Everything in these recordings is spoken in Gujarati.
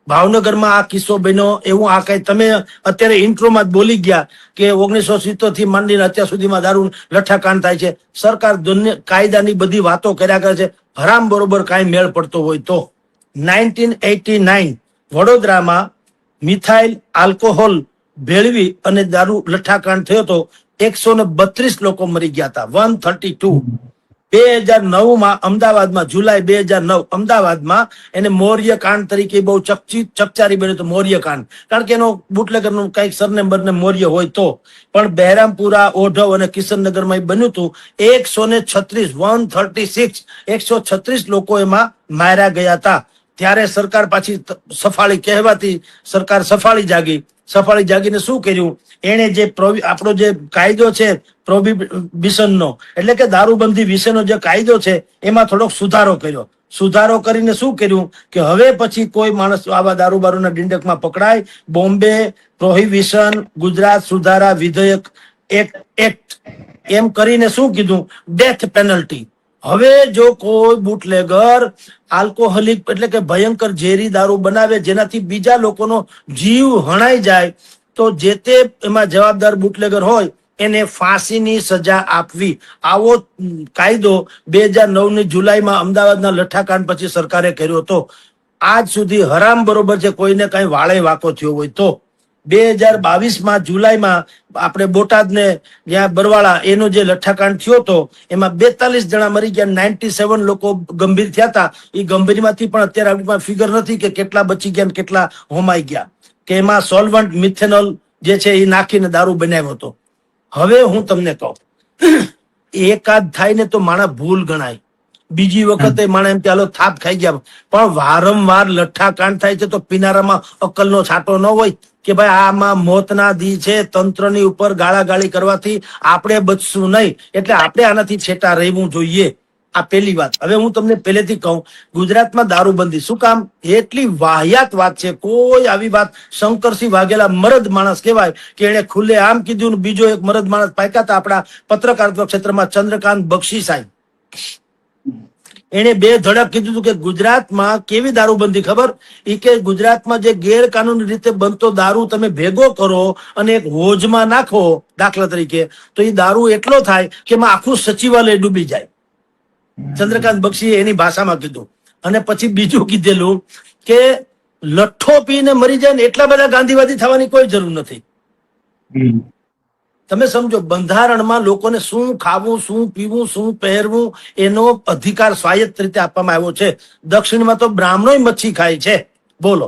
ભાવનગરમાં આ કિસ્સો બન્યો એવું આ કઈ તમે અત્યારે ઇન્ટ્રોમાં જ બોલી ગયા કે 1970 થી માંડીને અત્યાર સુધીમાં દારૂ લઠ્ઠાકાંડ થાય છે. સરકાર કાયદાની બધી વાતો કર્યા કરે છે, હરામ બરોબર કાંઈ મેળ પડતો હોય તો 1989 વડોદરામાં મિથાઇલ આલ્કોહોલ ભેળવી અને દારૂ લઠ્ઠાકાંડ થયો હતો. 132 લોકો મરી ગયા હતા, 132. 2009 અમદાવાદમાં જુલાઈ 2009 અમદાવાદમાં એને મૌર્ય કાંડ તરીકે બહુ ચકચારી બન્યું હતું. મૌર્ય કાંડ કારણ કે એનો બુટલેગરનું કઈક સરનેમ બરનેમ મૌર્ય હોય તો, પણ બહેરામપુરા, ઓઢવ અને કિશનનગરમાં બન્યું હતું. 136 લોકો એમાં માર્યા ગયા હતા. ત્યારે સરકાર પાછી સફાળી કહેવાતી સરકાર સફાળી જાગીને શું કર્યું, એને જે આપણો જે કાયદો છે પ્રોહિબિશનનો એટલે કે દારૂબંધી વિશેનો જે કાયદો છે એમાં થોડોક સુધારો કરીને શું કર્યું કે હવે પછી કોઈ માણસ આવા દારૂબારૂના ડિંડકમાં પકડાય, બોમ્બે પ્રોહિબિશન ગુજરાત સુધારા વિધેયક એક્ટ એમ કરીને શું કીધું, ડેથ પેનલ્ટી. હવે જો કોઈ બુટલેગર આલ્કોહોલિક એટલે કે ભયંકર ઝેરી દારૂ બનાવે જેનાથી બીજા લોકોનો જીવ હણાઈ જાય તો જે તે એમાં જવાબદાર બુટલેગર હોય એને ફાંસીની સજા આપવી. આવો કાયદો 2009 જુલાઈમાં અમદાવાદના લઠ્ઠાકાંડ પછી સરકારે કર્યો હતો. આજ સુધી હરામ બરોબર છે કોઈને કઈ વાળે વાકો થયો હોય તો. 2022 જુલાઈમાં આપણે બોટાદ ને જ્યાં બરવાળા એનો જે લઠ્ઠાકાંડ થયો હતો એમાં 42 જણા મરી ગયા, 97 લોકો ગંભીર થયા હતા. એ ગંભીરમાંથી પણ અત્યારે આપણી ફિગર નથી કે કેટલા બચી ગયા કેટલા હોમાઈ ગયા, કે એમાં સોલ્વન્ટ મિથેનોલ જે છે એ નાખીને દારૂ બનાવ્યો હતો. હવે હું તમને કહું, એકાદ થાય ને તો માણસ ભૂલ ગણાય, બીજી વખતે માણસ એમ ચાલો થાપ ખાઈ ગયા, પણ વારંવાર લઠ્ઠાકાંડ થાય છે તો પીનારામાં અક્કલનો છાંટો ન હોય કે ભાઈ આમાં મોતના દી છે, તંત્રની ઉપર ગાળાગાળી કરવાથી આપણે બચશું નહીં, એટલે આપણે આનાથી છેટા રહેવું જોઈએ. આ પહેલી વાત. હવે હું તમને પહેલેથી કહું, ગુજરાતમાં દારૂબંધી શું કામ, એટલી વાહિયાત વાત છે. કોઈ આવી વાત શંકરસિંહ વાઘેલા મરદ માણસ કહેવાય કે એને ખુલ્લે આમ કીધું. બીજો એક મરદ માણસ પાક્યા હતા આપણા પત્રકારત્વ ક્ષેત્રમાં, ચંદ્રકાંત બક્ષી સાહેબ. એને બે ધડક કીધું હતું કે ગુજરાતમાં કેવી દારૂબંધી ખબર, એ કે ગુજરાતમાં જે ગેરકાનૂની રીતે બનતો દારૂ તમે ભેગો કરો અને એક હોજમાં નાખો દાખલા તરીકે, તો એ દારૂ એટલો થાય કે એમાં આખું સચિવાલય ડૂબી જાય. ચંદ્રકાંત બક્ષીએ એની ભાષામાં કીધું. અને પછી બીજું કીધેલું કે લઠ્ઠો પીને મરી જાય ને એટલા બધા ગાંધીવાદી થવાની કોઈ જરૂર નથી. તમે સમજો, બંધારણમાં લોકોને શું ખાવું, શું પીવું, શું પહેરવું એનો અધિકાર સ્વાયત્ત રીતે આપવામાં આવ્યો છે. દક્ષિણમાં તો બ્રાહ્મણો મચ્છી ખાય છે, બોલો.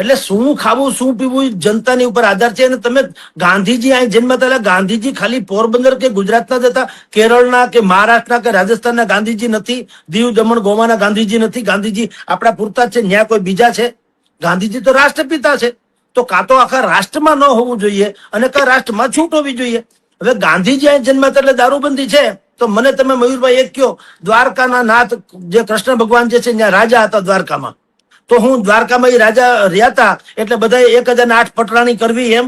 એટલે શું ખાવું શું પીવું જનતાની ઉપર આધાર છે. અને તમે ગાંધીજી અહીં જન્મતા, ગાંધીજી ખાલી પોરબંદર કે ગુજરાતના જ હતા, કેરળના કે મહારાષ્ટ્રના કે રાજસ્થાનના ગાંધીજી નથી, દીવ દમણ ગોવાના ગાંધીજી નથી. ગાંધીજી આપણા પૂરતા જ છે, ન્યા કોઈ બીજા છે? ગાંધીજી તો રાષ્ટ્રપિતા છે. તો કાં તો આખા રાષ્ટ્રમાં ન હોવું જોઈએ અને કાં રાષ્ટ્રમાં છૂટ હોવી જોઈએ. હવે ગાંધીજી અહીં જન્મતા એટલે દારૂબંધી છે તો મને તમે મયુરભાઈ એક કયો, દ્વારકાના નાથ જે કૃષ્ણ ભગવાન જે છે ત્યાં રાજા હતા દ્વારકામાં, તો હું દ્વારકામાં એ રાજા રહ્યા હતા એટલે બધા 1008 પટરાણી કરવી એમ?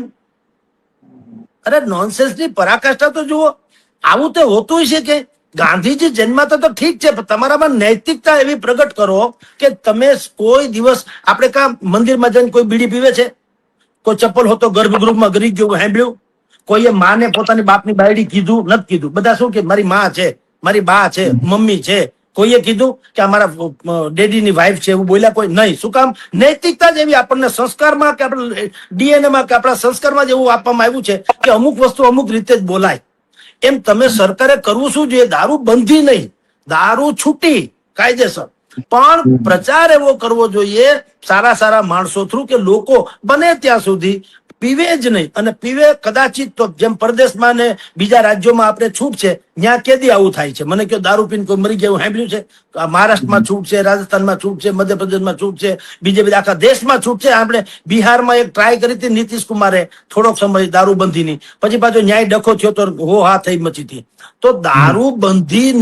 અરે નોનસેન્સની પરાકાષ્ઠા તો જુઓ. આવું તો હોતું છે કે ગાંધીજી જન્માતા તો ઠીક છે, પણ તમારામાં નૈતિકતા એવી પ્રગટ કરો કે તમે કોઈ દિવસ, આપણે કાં મંદિરમાં જઈને કોઈ બીડી પીવે છે? કોઈ ચપ્પલ હોતો ગર્ભગૃહમાં ગરી ગયો સાંભળ્યું? કોઈએ માને પોતાની બાપની બાયડી કીધું? નથી કીધું. બધા શું કે મારી માં છે, મારી બા છે, મમ્મી છે. કોઈએ કીધું કે અમારા ડેડીની વાઈફ છે એવું બોલ્યા? કોઈ નહીં. શું કામ? નૈતિકતા જ એવી આપણને સંસ્કારમાં કે આપણે ડીએનએ માં કે આપણા સંસ્કારમાં જ એવું આપવામાં આવ્યું છે કે અમુક વસ્તુ અમુક રીતે જ બોલાય. એમ તમે સરકારે કરવું શું જોઈએ? દારૂ બંધી નહીં, દારૂ છૂટી કાયદેસર, પણ પ્રચાર એવો કરવો જોઈએ સારા માણસો થ્રુ કે લોકો બને ત્યાં સુધી પીવે જ નહીં. અને પીવે કદાચિત તો જેમ પરદેશમાં ને બીજા રાજ્યોમાં આપણે છૂટ છે, ત્યાં કેદી આવું થાય છે? મને કયો દારૂ પીને કોઈ મરી ગયું સાંભળ્યું છે? મહારાષ્ટ્રમાં છૂટ છે, રાજસ્થાનમાં છૂટ છે, મધ્યપ્રદેશમાં છૂટ છે, બીજે બધા આખા દેશમાં છૂટ છે. આપણે બિહારમાં એક ટ્રાય કરી હતી નીતિશ કુમારે થોડોક સમય દારૂબંધીની, પછી પાછો ન્યાય ડખો થયો તો હો હા થઈ મચી હતી. તો દારૂબંધી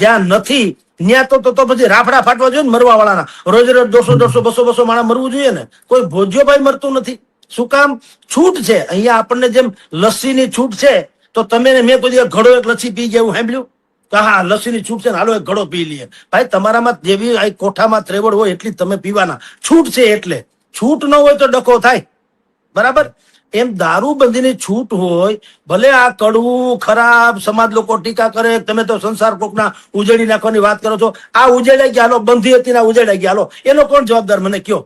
જ્યાં નથી ત્યાં તો પછી રાફડા ફાટવા જોઈએ ને મરવા વાળાના. રોજ 200 માણસ મરવું જોઈએ ને? કોઈ ભોજ્યો ભાઈ મરતું નથી. શું કામ? છૂટ છે. અહીંયા આપણને જેમ લસ્સીની છૂટ છે તો તમે મેં કોઈ ઘડો એક લસ્સી પી ગયા એવું સાંભળ્યું? કે હા લસ્સીની છૂટ છે ને હાલો એક ઘડો પી લઈએ. ભાઈ તમારામાં જેવી આ કોઠામાં ત્રેવડ હોય એટલી તમે પીવાના. છૂટ છે એટલે, છૂટ ન હોય તો ડખો થાય. બરાબર? એમ દારૂબંધીની છૂટ હોય, ભલે આ કડવું ખરાબ સમાજ લોકો ટીકા કરે, તમે તો સંસાર કોકના ઉજેડી નાખવાની વાત કરો છો. આ ઉજેડાઈ ગયા, હાલો બંધી હતી ને ઉજેડાઈ ગયા, હાલો એનો કોણ જવાબદાર મને કયો?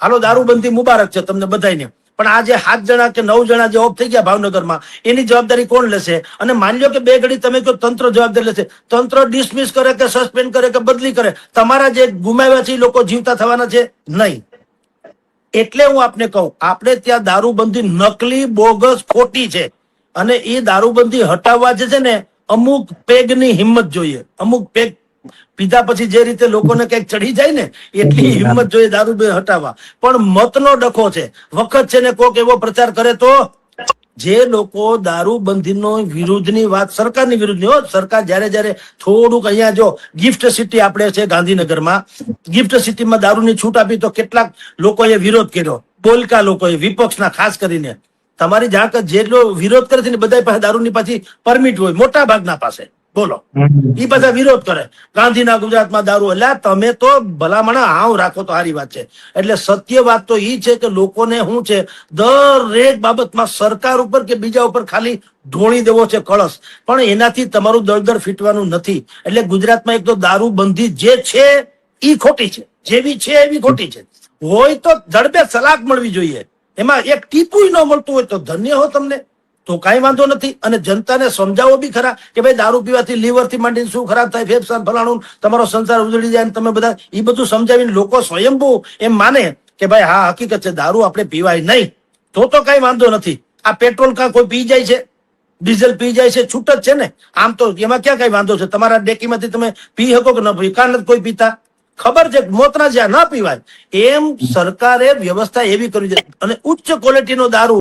હાલો દારૂબંધી મુબારક છે તમને બધાને, પણ આ જે 7 જણા કે 9 જણા જે ઓફ થઈ ગયા ભાવનગરમાં, એની જવાબદારી કોણ લેશે? અને માની લો કે 2 ઘડી તમે કહો તંત્ર જવાબદારી લેશે, તંત્ર ડિસમિસ કરે કે સસ્પેન્ડ કરે કે બદલી કરે, તમારા જે ગુમાવ્યા છે એ લોકો જીવતા થવાના છે નહીં. એટલે હું આપને કહું, આપણે ત્યાં દારૂબંધી નકલી, બોગસ, ખોટી છે. અને એ દારૂબંધી હટાવવા જે છે ને, અમુક પેગની હિંમત જોઈએ. અમુક પેગ પીધા પછી જે રીતે લોકોને કઈક ચડી જાય ને, એટલી હિંમત જોઈએ દારૂબંધી હટાવવા. પણ મતનો ડખો છે. વખત છે ને કોક એવો પ્રચાર કરે તો જે લોકો દારૂબંધીનો વિરુદ્ધની વાત, સરકારની વિરુદ્ધની હો, સરકાર જયારે થોડુંક અહીંયા જો ગિફ્ટ સિટી આપણે છે ગાંધીનગરમાં, ગિફ્ટ સિટીમાં દારૂની છૂટ આપી તો કેટલાક લોકોએ વિરોધ કર્યો, બોલકા લોકોએ, વિપક્ષના ખાસ કરીને. તમારી જાણ જેટલો વિરોધ કરે છે ને બધા પાસે દારૂની પાછી પરમિટ હોય, મોટા ભાગના પાસે. બોલો, એ બધા વિરોધ કરે, ગાંધીના ગુજરાતમાં દારૂ. એટલે તમે તો ભલામણા હાવ રાખો તો સારી વાત છે. એટલે સત્ય વાત તો એ છે કે લોકોને શું છે, દરેક બાબતમાં સરકાર ઉપર કે બીજા ઉપર ખાલી ઢોળી દેવો છે કળશ, પણ એનાથી તમારું દળદળ ફીટવાનું નથી. એટલે ગુજરાતમાં એક તો દારૂબંધી જે છે એ ખોટી છે, જેવી છે એવી ખોટી છે. હોય તો ઝડપે સલાહ મળવી જોઈએ, એમાં એક ટીપું ન મળતું હોય તો ધન્ય હો તમને, તો કઈ વાંધો નથી. અને જનતાને સમજાવો બી ખરા કે ભાઈ દારૂ પીવાથી લીવરથી માંડીને શું ખરાબ થાય, ફેફસા ફલાણું, તમારો સંસાર ઉજળી જાય, તમે બધા એ બધું સમજાવીને લોકો સ્વયંભૂ એમ માને કે ભાઈ હા હકીકત છે દારૂ આપણે પીવાય નહીં, તો કઈ વાંધો નથી. આ પેટ્રોલ કાં કોઈ પી જાય છે, ડીઝલ પી જાય છે, છૂટ જ છે ને. આમ તો એમાં ક્યાં કઈ વાંધો છે? તમારા ડેકીમાંથી તમે પી શકો કે ન પી? કાં નથી કોઈ પીતા, ખબર છે મોતના જ્યાં ના પીવાય. એમ સરકારે વ્યવસ્થા એવી કરવી છે. અને ઉચ્ચ ક્વોલિટીનો દારૂ